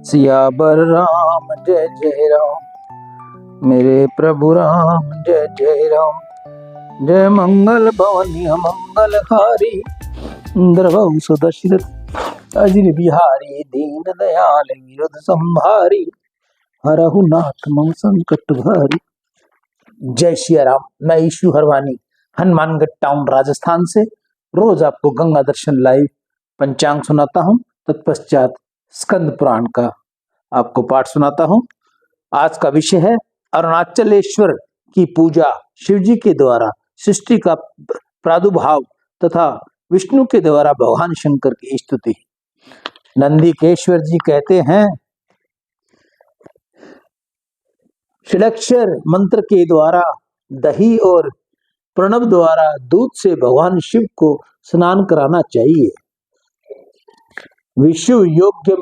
सियावर राम जय जय राम, मेरे प्रभु राम जय जय राम। जय मंगल भवनी मंगल हारी, द्रवहु सुदशरथ अजिर बिहारी। दीन दयाल विरुद्ध संभारी, हरहु नाथ मम संकट भारी। जय श्री राम। मैं ईशु हरवानी हनुमानगढ़ टाउन राजस्थान से रोज आपको गंगा दर्शन लाइव पंचांग सुनाता हूँ। तत्पश्चात स्कंद पुराण का आपको पाठ सुनाता हूँ। आज का विषय है अरुणाचलेश्वर की पूजा, शिव जी के द्वारा सृष्टि का प्रादुर्भाव तथा विष्णु के द्वारा भगवान शंकर की स्तुति। नंदीकेश्वर जी कहते हैं, षडाक्षर मंत्र के द्वारा दही और प्रणव द्वारा दूध से भगवान शिव को स्नान कराना चाहिए। विश्व योग्य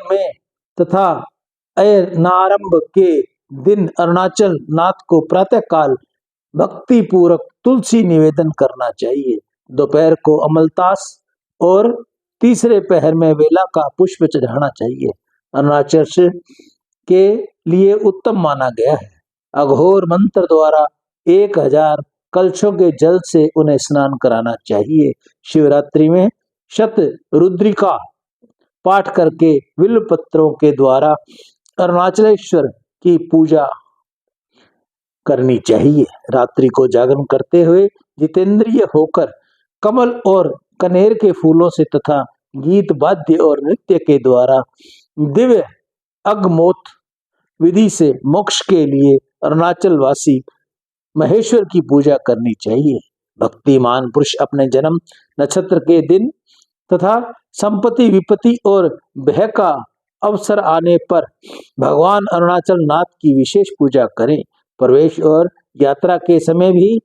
में तथा अयनारंभ के दिन अरुणाचल नाथ को प्रातः काल भक्ति पूर्वक तुलसी निवेदन करना चाहिए। दोपहर को अमलतास और तीसरे पहर में बेला का पुष्प चढ़ाना चाहिए। अरुणाचल के लिए उत्तम माना गया है। अघोर मंत्र द्वारा 1000 कलशों के जल से उन्हें स्नान कराना चाहिए। शिवरात्रि में शत रुद्रिका पाठ करके बिल्व पत्रों के द्वारा अरुणाचलेश्वर की पूजा करनी चाहिए। रात्रि को जागरण करते हुए जितेंद्रिय होकर कमल और कनेर के फूलों से तथा गीत वाद्य और नृत्य के द्वारा दिव्य अगमोत विधि से मोक्ष के लिए अरुणाचल वासी महेश्वर की पूजा करनी चाहिए। भक्तिमान पुरुष अपने जन्म नक्षत्र के दिन तथा संपत्ति विपत्ति और भय का अवसर आने पर भगवान अरुणाचल नाथ की विशेष पूजा करें। प्रवेश और यात्रा के समय भी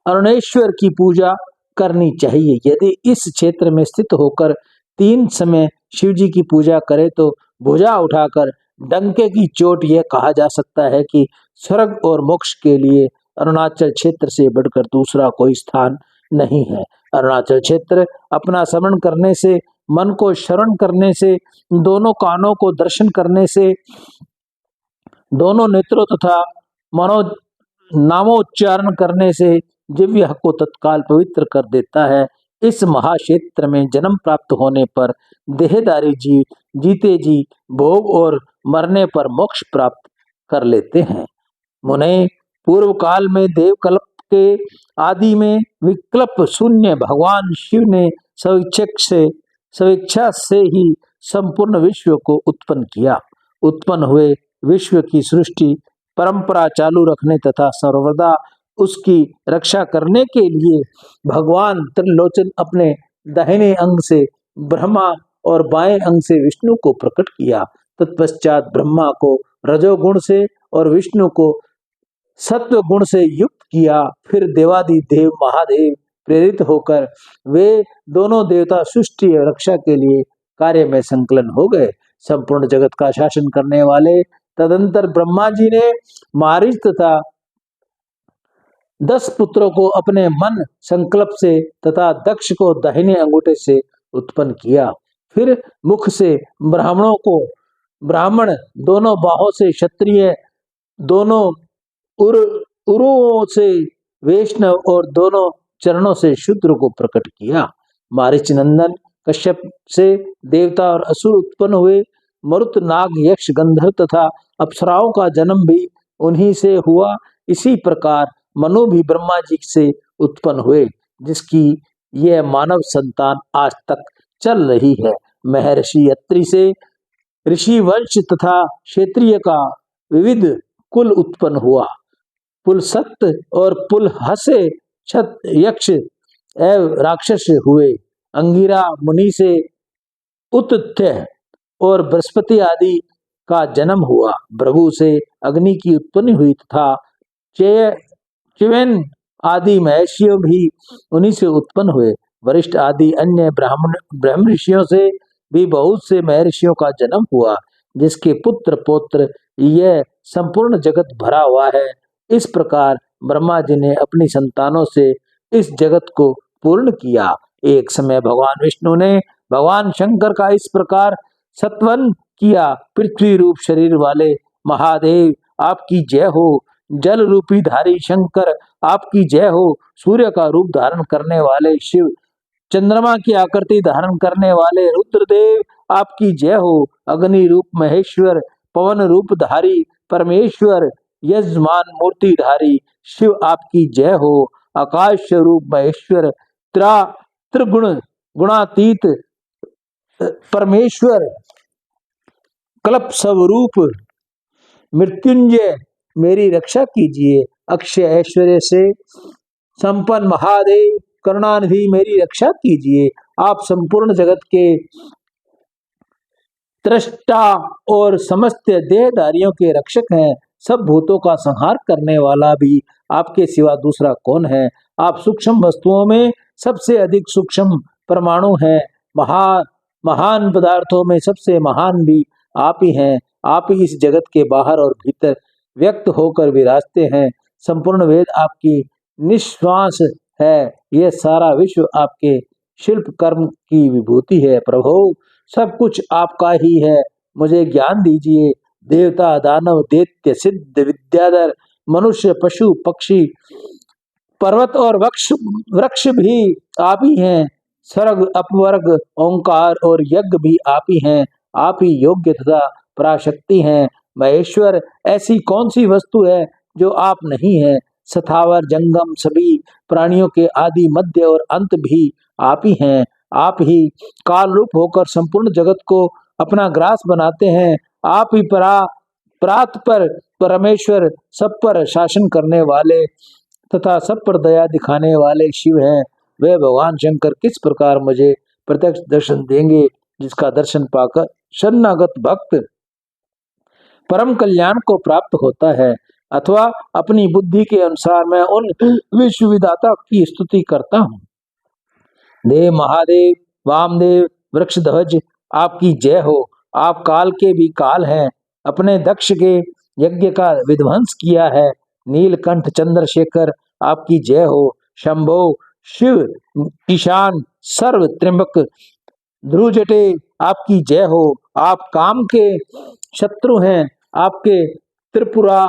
अरुणेश्वर की पूजा करनी चाहिए। यदि इस क्षेत्र में स्थित होकर 3 समय शिव जी की पूजा करे तो भुजा उठाकर डंके की चोट यह कहा जा सकता है कि स्वर्ग और मोक्ष के लिए अरुणाचल क्षेत्र से बढ़कर दूसरा कोई स्थान नहीं है। अरुणाचल क्षेत्र अपना स्मरण करने से, मन को शरण करने से, दोनों कानों को दर्शन करने से, दोनों नेत्रों तथा नामोच्चारण करने से जिह्वा को तत्काल पवित्र कर देता है। इस महाक्षेत्र में जन्म प्राप्त होने पर देहधारी जीव जीते जी भोग और मरने पर मोक्ष प्राप्त कर लेते हैं। मुने पूर्व काल में देवकल्प के आदि में विकल्प शून्य भगवान शिव ने स्वेच्छा से ही संपूर्ण विश्व को उत्पन्न किया। उत्पन्न हुए विश्व की सृष्टि परंपरा चालू रखने तथा सर्वदा उसकी रक्षा करने के लिए भगवान त्रिलोचन अपने दाहिने अंग से ब्रह्मा और बाएं अंग से विष्णु को प्रकट किया। तत्पश्चात ब्रह्मा को रजोगुण से और विष्णु को सत्व गुण से युक्त किया। फिर देवादि देव महादेव प्रेरित होकर वे दोनों देवता सृष्टि और रक्षा के लिए कार्य में संकलन हो गए। संपूर्ण जगत का शासन करने वाले तदंतर ब्रह्मा जी ने मारीच तथा 10 पुत्रों को अपने मन संकल्प से तथा दक्ष को दाहिने अंगूठे से उत्पन्न किया। फिर मुख से ब्राह्मण, दोनों बाहों से क्षत्रिय, दोनों उरुओं से वैष्णव और दोनों चरणों से शूद्र को प्रकट किया। मारीच नंदन कश्यप से देवता और असुर उत्पन्न हुए। मरुत, नाग, यक्ष, गंधर्व तथा अप्सराओं का जन्म भी उन्हीं से हुआ। इसी प्रकार मनु भी ब्रह्मा जी से उत्पन्न हुए, जिसकी यह मानव संतान आज तक चल रही है। महर्षि अत्रि से ऋषि वंश तथा क्षेत्रीय का विविध कुल उत्पन्न हुआ। पुलसत्य और पुलहसे यक्ष एवं राक्षस हुए। अंगिरा मुनि से उत्तथ्य और बृहस्पति आदि का जन्म हुआ। भृगु से अग्नि की उत्पत्ति हुई तथा च्यवन आदि महर्षियों भी उन्हीं से उत्पन्न हुए। वरिष्ठ आदि अन्य ब्रह्म ऋषियों से भी बहुत से महर्षियों का जन्म हुआ, जिसके पुत्र पौत्र यह संपूर्ण जगत भरा हुआ है। इस प्रकार ब्रह्मा जी ने अपनी संतानों से इस जगत को पूर्ण किया। एक समय भगवान विष्णु ने भगवान शंकर का इस प्रकार सत्वन किया। पृथ्वी रूप शरीर वाले महादेव आपकी जय हो। जल रूपी धारी शंकर आपकी जय हो। सूर्य का रूप धारण करने वाले शिव, चंद्रमा की आकृति धारण करने वाले रुद्रदेव आपकी जय हो। अग्नि रूप महेश्वर, पवन रूप धारी परमेश्वर, यजमान मूर्ति धारी शिव आपकी जय हो। आकाश स्वरूप महेश्वर, त्रिगुण गुणातीत परमेश्वर, कल्प स्वरूप मृत्युंजय मेरी रक्षा कीजिए। अक्षय ऐश्वर्य से संपन्न महादेव करुणानिधि मेरी रक्षा कीजिए। आप संपूर्ण जगत के दृष्टा और समस्त देहधारियों के रक्षक हैं। सब भूतों का संहार करने वाला भी आपके सिवा दूसरा कौन है। आप सूक्ष्म वस्तुओं में सबसे अधिक सूक्ष्म परमाणु हैं। महान पदार्थों में सबसे महान भी आप ही हैं। आप ही इस जगत के बाहर और भीतर व्यक्त होकर विराजते हैं। संपूर्ण वेद आपकी निश्वास है। यह सारा विश्व आपके शिल्प कर्म की विभूति है। प्रभु सब कुछ आपका ही है, मुझे ज्ञान दीजिए। देवता दानव दैत्य सिद्ध विद्याधर मनुष्य पशु पक्षी पर्वत और वृक्ष भी आप ही हैं। स्वर्ग अपवर्ग ओंकार और यज्ञ भी आप ही हैं। आप ही योग्य तथा पराशक्ति हैं। महेश्वर ऐसी कौन सी वस्तु है जो आप नहीं है। सथावर जंगम सभी प्राणियों के आदि मध्य और अंत भी आप ही हैं। आप ही काल रूप होकर संपूर्ण जगत को अपना ग्रास बनाते हैं। आप ही परात पर परमेश्वर, सब पर शासन करने वाले तथा सब पर दया दिखाने वाले शिव हैं। वे भगवान शंकर किस प्रकार मुझे प्रत्यक्ष दर्शन देंगे, जिसका दर्शन पाकर शरणागत भक्त परम कल्याण को प्राप्त होता है। अथवा अपनी बुद्धि के अनुसार मैं उन विश्वविदाता की स्तुति करता हूँ। देव महादेव वामदेव वृक्षध्वज आपकी जय हो। आप काल के भी काल हैं। अपने दक्ष के यज्ञ का विध्वंस किया है। नीलकंठ चंद्रशेखर आपकी जय हो। शंभो शिव ईशान सर्व त्र्यंबक ध्रुजटे आपकी जय हो। आप काम के शत्रु हैं। आपके त्रिपुरा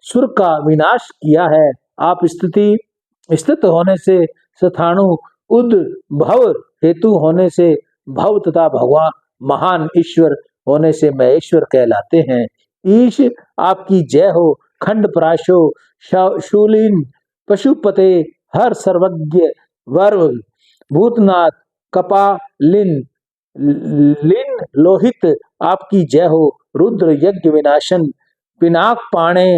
सुर का विनाश किया है। आप स्थित होने से स्थाणु, उद्भव हेतु होने से भव तथा भगवान, महान ईश्वर होने से महेश्वर कहलाते हैं। ईश आपकी जय हो। खंड पराशो शूलिन पशुपते हर सर्वज्ञ वर्व भूतनाथ कपालिन लिन लोहित आपकी जय हो। रुद्र यज्ञ विनाशन पिनाक पाणे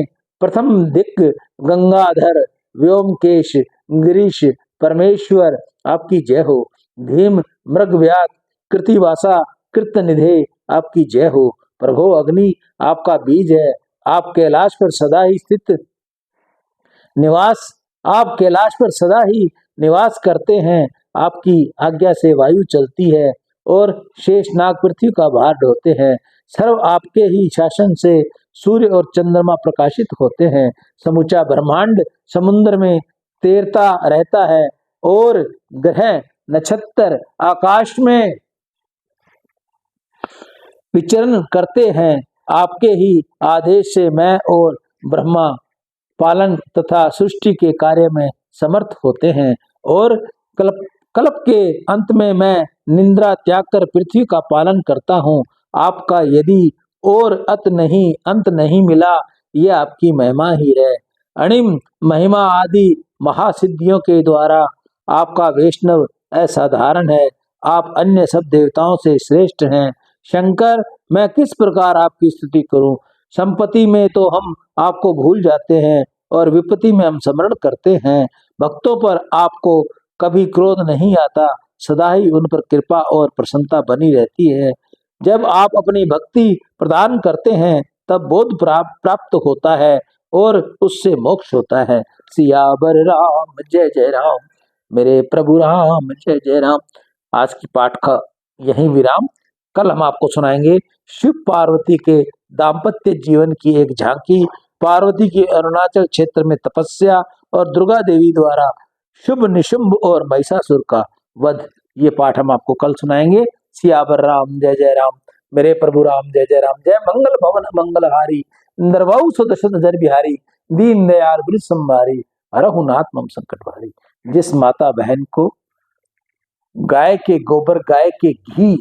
प्रथम दिक् गंगाधर व्योमकेश गिरीश परमेश्वर आपकी जय हो। भीम मृगव्यात कृतिवासा कृतनिधे आपकी जय हो। प्रभो अग्नि आपका बीज है। आप कैलाश पर सदा ही निवास करते हैं। आपकी आज्ञा से वायु चलती है और शेषनाग पृथ्वी का भार ढोते हैं। सर्व आपके ही शासन से सूर्य और चंद्रमा प्रकाशित होते हैं। समूचा ब्रह्मांड समुद्र में तैरता रहता है और ग्रह नक्षत्र आकाश में विचरण करते हैं। आपके ही आदेश से मैं और ब्रह्मा पालन तथा सृष्टि के कार्य में समर्थ होते हैं और कल्प के अंत में मैं निंद्रा त्याग कर पृथ्वी का पालन करता हूँ। आपका यदि और अंत नहीं मिला, यह आपकी महिमा ही है। अणिम महिमा आदि महासिद्धियों के द्वारा आपका वैष्णव असाधारण है। आप अन्य सब देवताओं से श्रेष्ठ हैं। शंकर मैं किस प्रकार आपकी स्तुति करूं। संपत्ति में तो हम आपको भूल जाते हैं और विपत्ति में हम स्मरण करते हैं। भक्तों पर आपको कभी क्रोध नहीं आता, सदा ही उन पर कृपा और प्रसन्नता बनी रहती है। जब आप अपनी भक्ति प्रदान करते हैं तब बोध प्राप्त होता है और उससे मोक्ष होता है। सियावर राम जय जय राम, मेरे प्रभु राम जय जय राम। आज की पाठ का यही विराम। कल हम आपको सुनाएंगे शिव पार्वती के दाम्पत्य जीवन की एक झांकी पार्वती की अरुणाचल क्षेत्र में तपस्या और दुर्गा देवी द्वारा शुभ निशुंभ और महिषासुर का वध। ये पाठ हम आपको कल सुनाएंगे। सियावर राम जय जय राम। मेरे प्रभु राम जय जय राम। जय मंगल भवन मंगलहारी, नरवाऊ सुदर्शन धर बिहारी, दीन दयाल वृष संभारी, हरहु नाथ मम संकट भारी। जिस माता बहन को गाय के गोबर, गाय के घी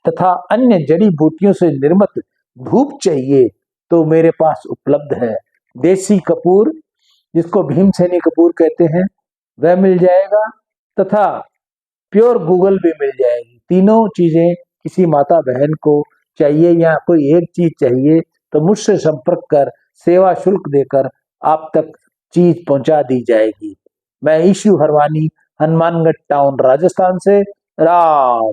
तथा अन्य जड़ी बूटियों से निर्मित धूप चाहिए तो मेरे पास उपलब्ध है। देसी कपूर, जिसको भीमसेनी कपूर कहते हैं, वह मिल जाएगा तथा प्योर गूगल भी मिल जाएगी। तीनों चीजें किसी माता बहन को चाहिए या कोई एक चीज चाहिए तो मुझसे संपर्क कर सेवा शुल्क देकर आप तक चीज पहुंचा दी जाएगी। मैं ईशु हरवानी, हनुमानगढ़ टाउन, राजस्थान से। राम।